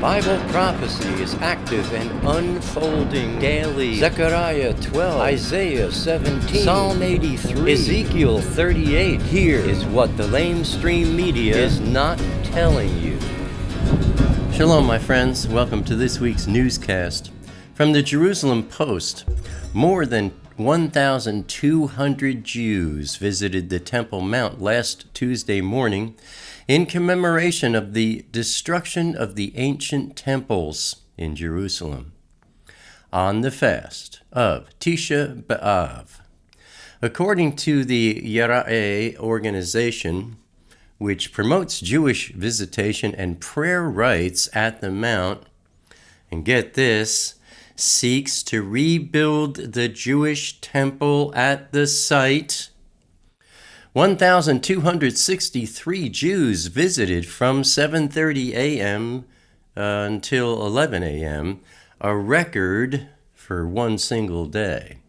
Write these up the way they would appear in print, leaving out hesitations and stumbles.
Bible prophecy is active and unfolding daily. Zechariah 12, Isaiah 17, Psalm 83, Ezekiel 38. Here is what the LameStream Media is not telling you. Shalom, my friends. Welcome to this week's newscast. From the Jerusalem Post, more than 1,200 Jews visited the Temple Mount last Tuesday morning in commemoration of the destruction of the ancient temples in Jerusalem on the fast of Tisha B'Av. According to the Yara'eh organization, which promotes Jewish visitation and prayer rites at the Mount, and get this, seeks to rebuild the Jewish temple at the site. 1,263 Jews visited from 7:30 a.m. Until 11 a.m., a record for one single day.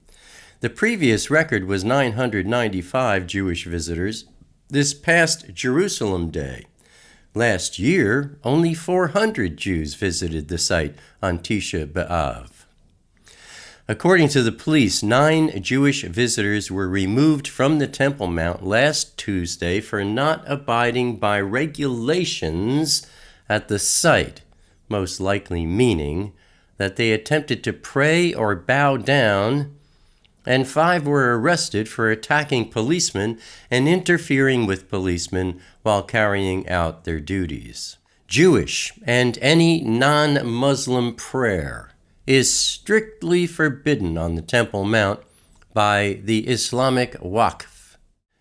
The previous record was 995 Jewish visitors this past Jerusalem Day. Last year, only 400 Jews visited the site on Tisha B'Av. According to the police, 9 Jewish visitors were removed from the Temple Mount last Tuesday for not abiding by regulations at the site, most likely meaning that they attempted to pray or bow down, and 5 were arrested for attacking policemen and interfering with policemen while carrying out their duties. Jewish and any non-Muslim prayer is strictly forbidden on the Temple Mount by the Islamic Waqf.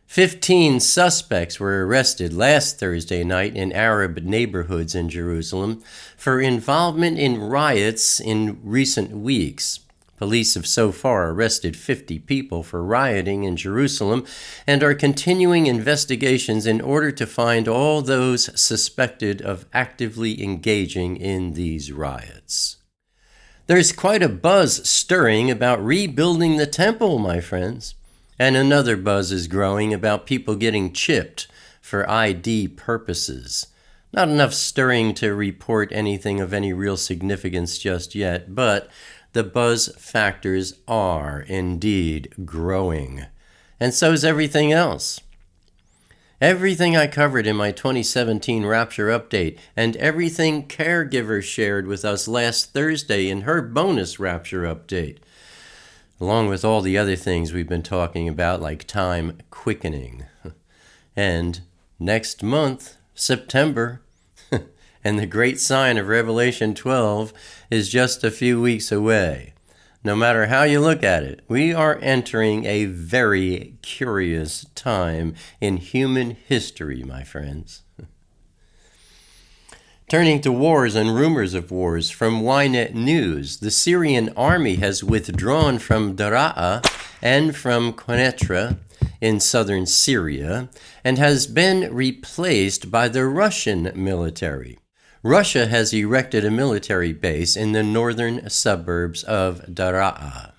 15 suspects were arrested last Thursday night in Arab neighborhoods in Jerusalem for involvement in riots in recent weeks. Police have so far arrested 50 people for rioting in Jerusalem and are continuing investigations in order to find all those suspected of actively engaging in these riots. There's quite a buzz stirring about rebuilding the temple, my friends. And another buzz is growing about people getting chipped for ID purposes. Not enough stirring to report anything of any real significance just yet, but the buzz factors are indeed growing. And so is everything else. Everything I covered in my 2017 Rapture Update and everything Caregiver shared with us last Thursday in her bonus Rapture Update, along with all the other things we've been talking about like time quickening. And next month, September, and the great sign of Revelation 12 is just a few weeks away. No matter how you look at it, we are entering a very curious time in human history, my friends. Turning to wars and rumors of wars from Ynet News, the Syrian army has withdrawn from Daraa and from Quneitra in southern Syria and has been replaced by the Russian military. Russia has erected a military base in the northern suburbs of Daraa.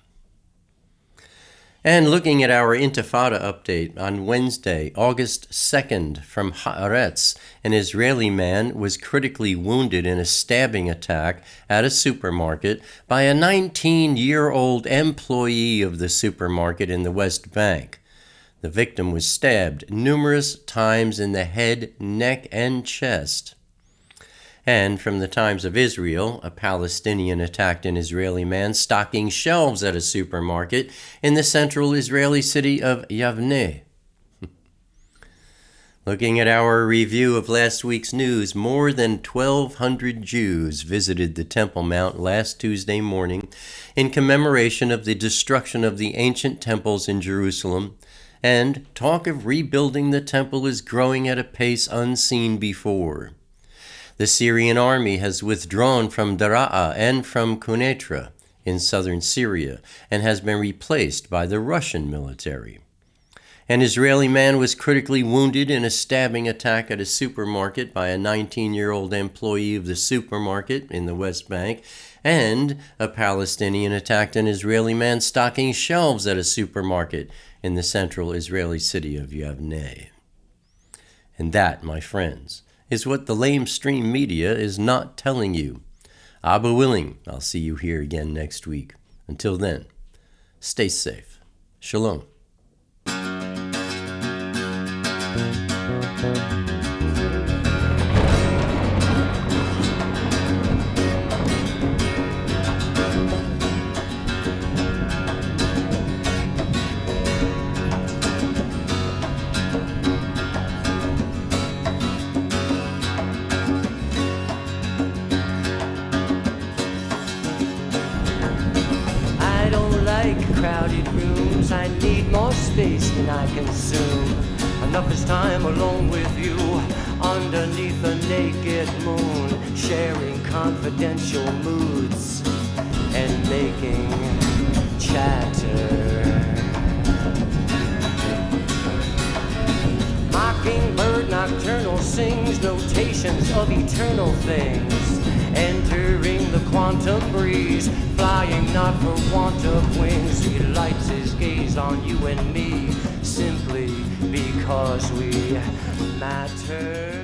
And looking at our Intifada update on Wednesday, August 2nd, from Haaretz, an Israeli man was critically wounded in a stabbing attack at a supermarket by a 19-year-old employee of the supermarket in the West Bank. The victim was stabbed numerous times in the head, neck, and chest. And from the Times of Israel, a Palestinian attacked an Israeli man stocking shelves at a supermarket in the central Israeli city of Yavneh. Looking at our review of last week's news, more than 1,200 Jews visited the Temple Mount last Tuesday morning in commemoration of the destruction of the ancient temples in Jerusalem, and talk of rebuilding the temple is growing at a pace unseen before. The Syrian army has withdrawn from Daraa and from Quneitra in southern Syria and has been replaced by the Russian military. An Israeli man was critically wounded in a stabbing attack at a supermarket by a 19-year-old employee of the supermarket in the West Bank, and a Palestinian attacked an Israeli man stocking shelves at a supermarket in the central Israeli city of Yavneh. And that, my friends, is what the LameStream Media is not telling you. Abba willing, I'll see you here again next week. Until then, stay safe. Shalom. Crowded rooms, I need more space than I consume. Enough is time alone with you, underneath a naked moon, sharing confidential moods and making chatter. Mockingbird nocturnal sings notations of eternal things, entering the quantum breeze, flying not for want of wings. He lights his gaze on you and me, simply because we matter.